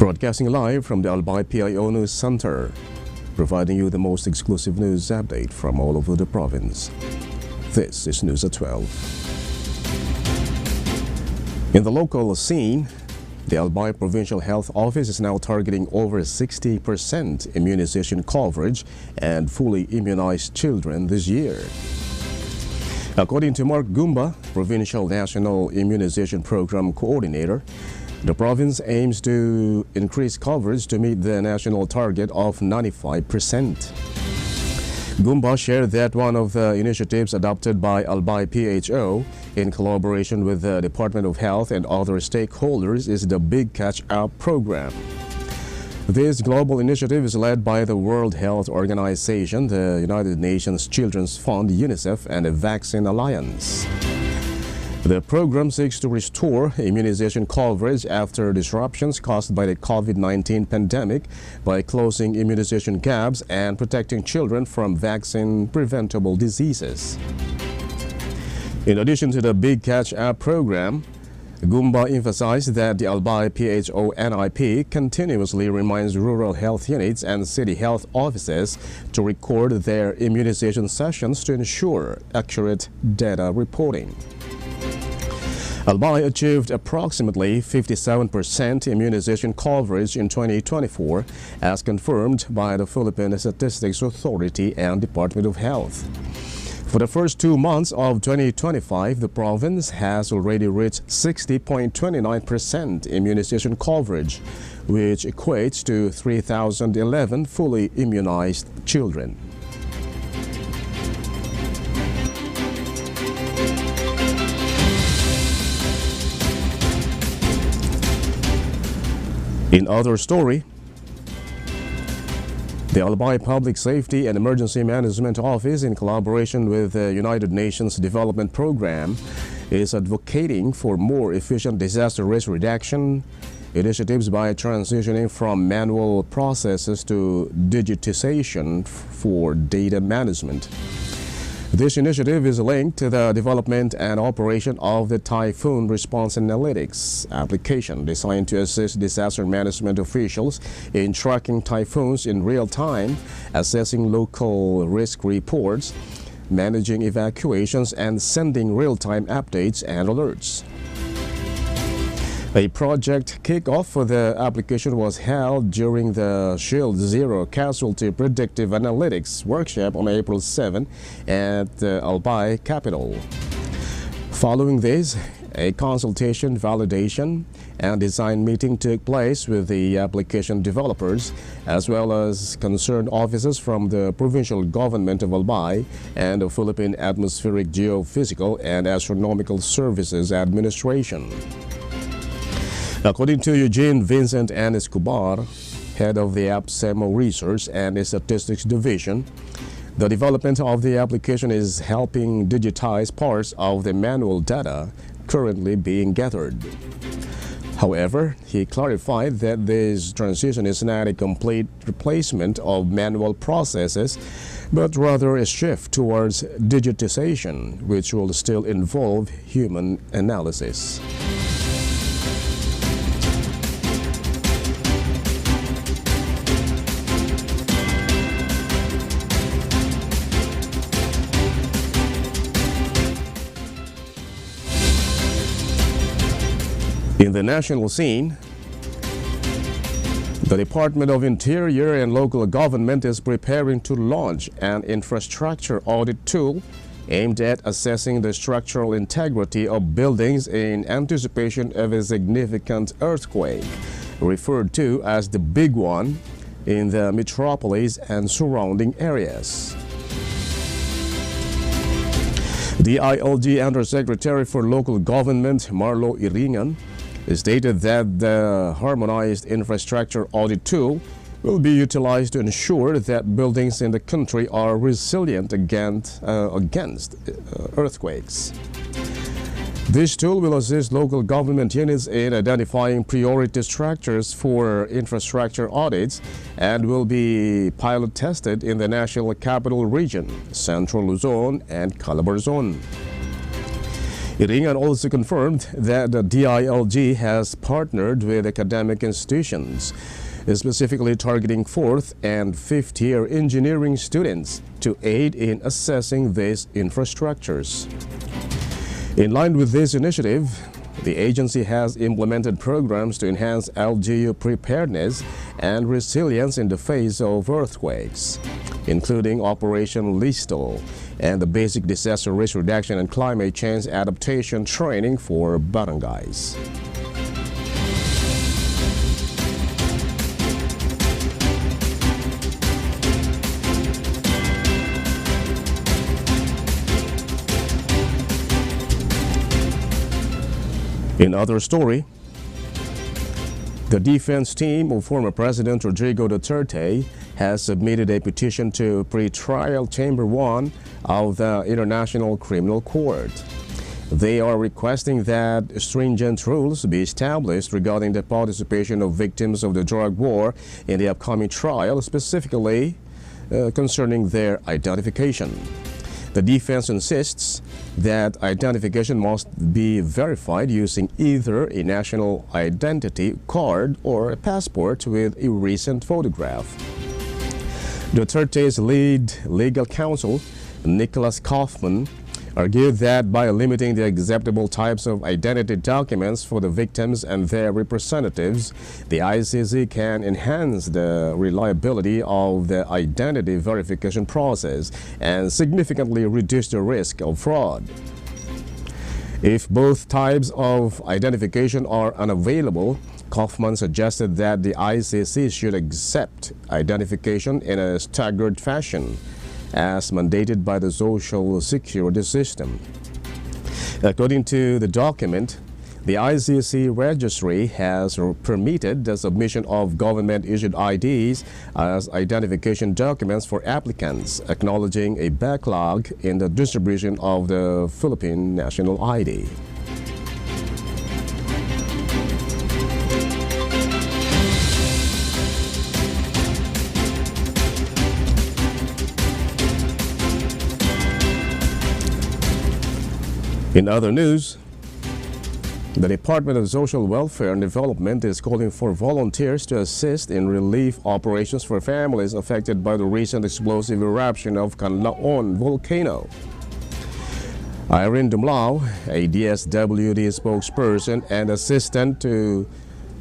Broadcasting live from the Albay PIO News Center, providing you the most exclusive news update from all over the province. This is News at 12. In the local scene, the Albay Provincial Health Office is now targeting over 60% immunization coverage and fully immunized children this year. According to Mark Gumba, Provincial National Immunization Program Coordinator, the province aims to increase coverage to meet the national target of 95%. Gumba shared that one of the initiatives adopted by Albay PIO in collaboration with the Department of Health and other stakeholders is the Big Catch Up program. This global initiative is led by the World Health Organization, the United Nations Children's Fund, UNICEF, and the Vaccine Alliance. The program seeks to restore immunization coverage after disruptions caused by the COVID-19 pandemic by closing immunization gaps and protecting children from vaccine-preventable diseases. In addition to the Big Catch Up program, Gumba emphasized that the Albay PIO NIP continuously reminds rural health units and city health offices to record their immunization sessions to ensure accurate data reporting. Albay achieved approximately 57% immunization coverage in 2024, as confirmed by the Philippine Statistics Authority and Department of Health. For the first 2 months of 2025, the province has already reached 60.29% immunization coverage, which equates to 3,011 fully immunized children. In other story, the Albay Public Safety and Emergency Management Office, in collaboration with the United Nations Development Program, is advocating for more efficient disaster risk reduction initiatives by transitioning from manual processes to digitization for data management. This initiative is linked to the development and operation of the Typhoon Response Analytics application designed to assist disaster management officials in tracking typhoons in real time, assessing local risk reports, managing evacuations, and sending real-time updates and alerts. A project kickoff for the application was held during the Shield Zero Casualty Predictive Analytics workshop on April 7 at the Albay Capital. Following this, a consultation, validation, and design meeting took place with the application developers, as well as concerned officers from the provincial government of Albay and the Philippine Atmospheric Geophysical and Astronomical Services Administration. According to Eugene Vincent N. Escobar, head of the APSEMO Research and Statistics Division, the development of the application is helping digitize parts of the manual data currently being gathered. However, he clarified that this transition is not a complete replacement of manual processes, but rather a shift towards digitization, which will still involve human analysis. In the national scene, the Department of Interior and Local Government is preparing to launch an infrastructure audit tool aimed at assessing the structural integrity of buildings in anticipation of a significant earthquake, referred to as the Big One, in the metropolis and surrounding areas. The ILG Undersecretary for Local Government, Marlo Iringan, stated that the harmonized infrastructure audit tool will be utilized to ensure that buildings in the country are resilient against earthquakes. This tool will assist local government units in identifying priority structures for infrastructure audits and will be pilot tested in the National Capital Region, Central Luzon, and Calabarzon. Iringan also confirmed that the DILG has partnered with academic institutions, specifically targeting 4th and 5th year engineering students to aid in assessing these infrastructures. In line with this initiative, the agency has implemented programs to enhance LGU preparedness and resilience in the face of earthquakes, including Operation Listo and the basic disaster risk reduction and climate change adaptation training for barangays. In other story, the defense team of former President Rodrigo Duterte has submitted a petition to Pre-Trial Chamber 1 of the International Criminal Court. They are requesting that stringent rules be established regarding the participation of victims of the drug war in the upcoming trial, specifically concerning their identification. The defense insists that identification must be verified using either a national identity card or a passport with a recent photograph. Duterte's lead legal counsel, Nicholas Kaufman, argued that by limiting the acceptable types of identity documents for the victims and their representatives, the ICC can enhance the reliability of the identity verification process and significantly reduce the risk of fraud. If both types of identification are unavailable, Kaufman suggested that the ICC should accept identification in a staggered fashion, as mandated by the Social Security system. According to the document, the ICC registry has permitted the submission of government-issued IDs as identification documents for applicants, acknowledging a backlog in the distribution of the Philippine national ID. In other news, the Department of Social Welfare and Development is calling for volunteers to assist in relief operations for families affected by the recent explosive eruption of Canlaon volcano. Irene Dumlao, a DSWD spokesperson and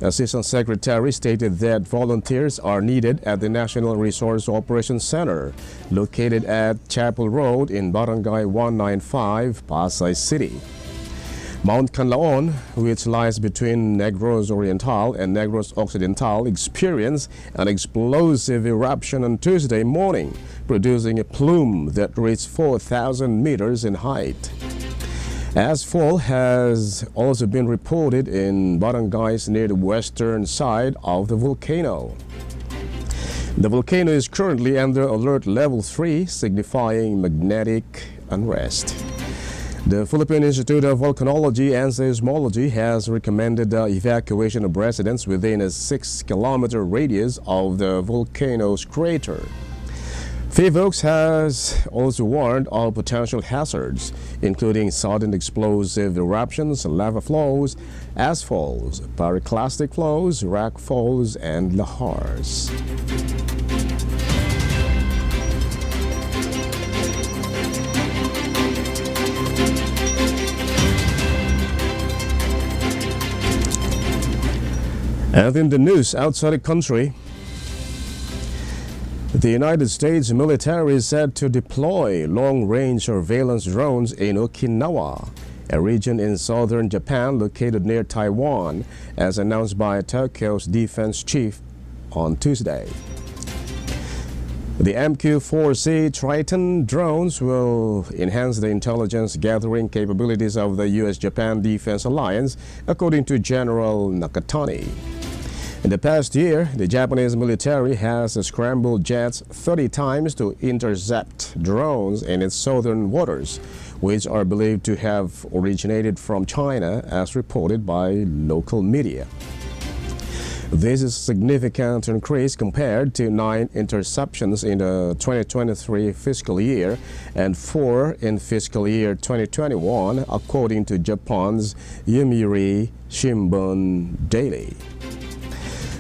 Assistant Secretary, stated that volunteers are needed at the National Resource Operations Center, located at Chapel Road in Barangay 195, Pasay City. Mount Canlaon, which lies between Negros Oriental and Negros Occidental, experienced an explosive eruption on Tuesday morning, producing a plume that reached 4,000 meters in height. Asphalt has also been reported in barangays near the western side of the volcano. The volcano is currently under alert level 3, signifying magnetic unrest. The Philippine Institute of Volcanology and Seismology has recommended the evacuation of residents within a 6-kilometer radius of the volcano's crater. FIVOX has also warned of potential hazards, including sudden explosive eruptions, lava flows, asphalt, pyroclastic flows, rock falls, and lahars. And in the news outside the country, the United States military is set to deploy long-range surveillance drones in Okinawa, a region in southern Japan located near Taiwan, as announced by Tokyo's defense chief on Tuesday. The MQ-4C Triton drones will enhance the intelligence gathering capabilities of the U.S.-Japan Defense Alliance, according to General Nakatani. In the past year, the Japanese military has scrambled jets 30 times to intercept drones in its southern waters, which are believed to have originated from China, as reported by local media. This is a significant increase compared to 9 interceptions in the 2023 fiscal year and 4 in fiscal year 2021, according to Japan's Yomiuri Shimbun Daily.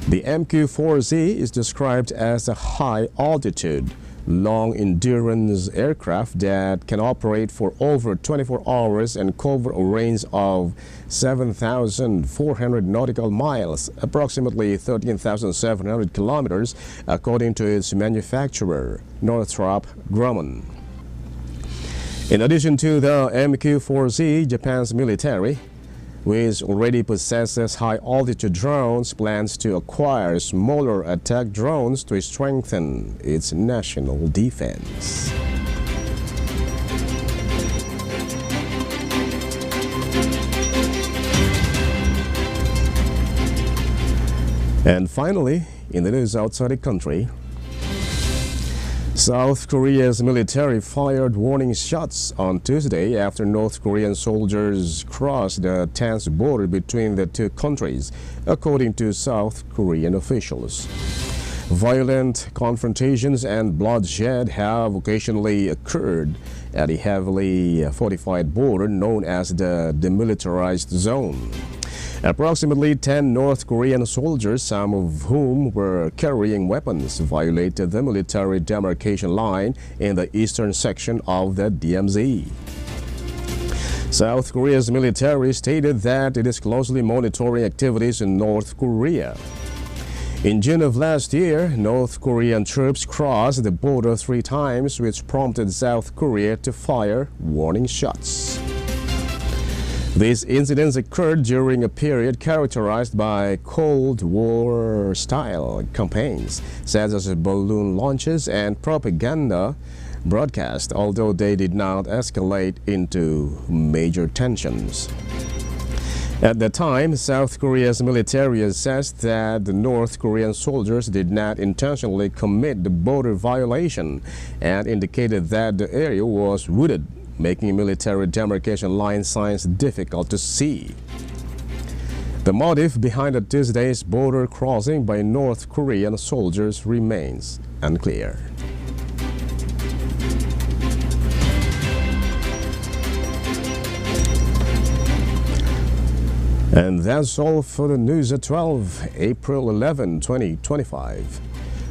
The MQ-4Z is described as a high-altitude, long-endurance aircraft that can operate for over 24 hours and cover a range of 7,400 nautical miles, approximately 13,700 kilometers, according to its manufacturer, Northrop Grumman. In addition to the MQ-4Z, Japan's military, which already possesses high-altitude drones, plans to acquire smaller attack drones to strengthen its national defense. And finally, in the news outside the country, South Korea's military fired warning shots on Tuesday after North Korean soldiers crossed the tense border between the two countries, according to South Korean officials. Violent confrontations and bloodshed have occasionally occurred at a heavily fortified border known as the Demilitarized Zone. Approximately 10 North Korean soldiers, some of whom were carrying weapons, violated the military demarcation line in the eastern section of the DMZ. South Korea's military stated that it is closely monitoring activities in North Korea. In June of last year, North Korean troops crossed the border 3 times, which prompted South Korea to fire warning shots. These incidents occurred during a period characterized by Cold War-style campaigns, such as balloon launches and propaganda broadcast, although they did not escalate into major tensions. At the time, South Korea's military assessed that the North Korean soldiers did not intentionally commit the border violation and indicated that the area was wooded, making military demarcation line signs difficult to see. The motive behind the Tuesday's border crossing by North Korean soldiers remains unclear. And that's all for the news at 12, April 11, 2025.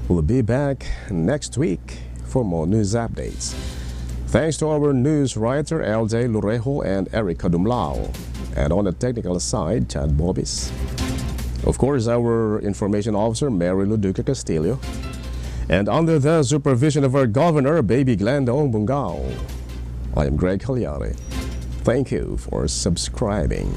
We'll be back next week for more news updates. Thanks to our news writer Albay PIO and Erica Dumlao, and on the technical side, Chad Bobis. Of course, our information officer, Mary Luduca Castillo, and under the supervision of our governor, Baby Glenda Ongbungao. I am Greg Hallare. Thank you for subscribing.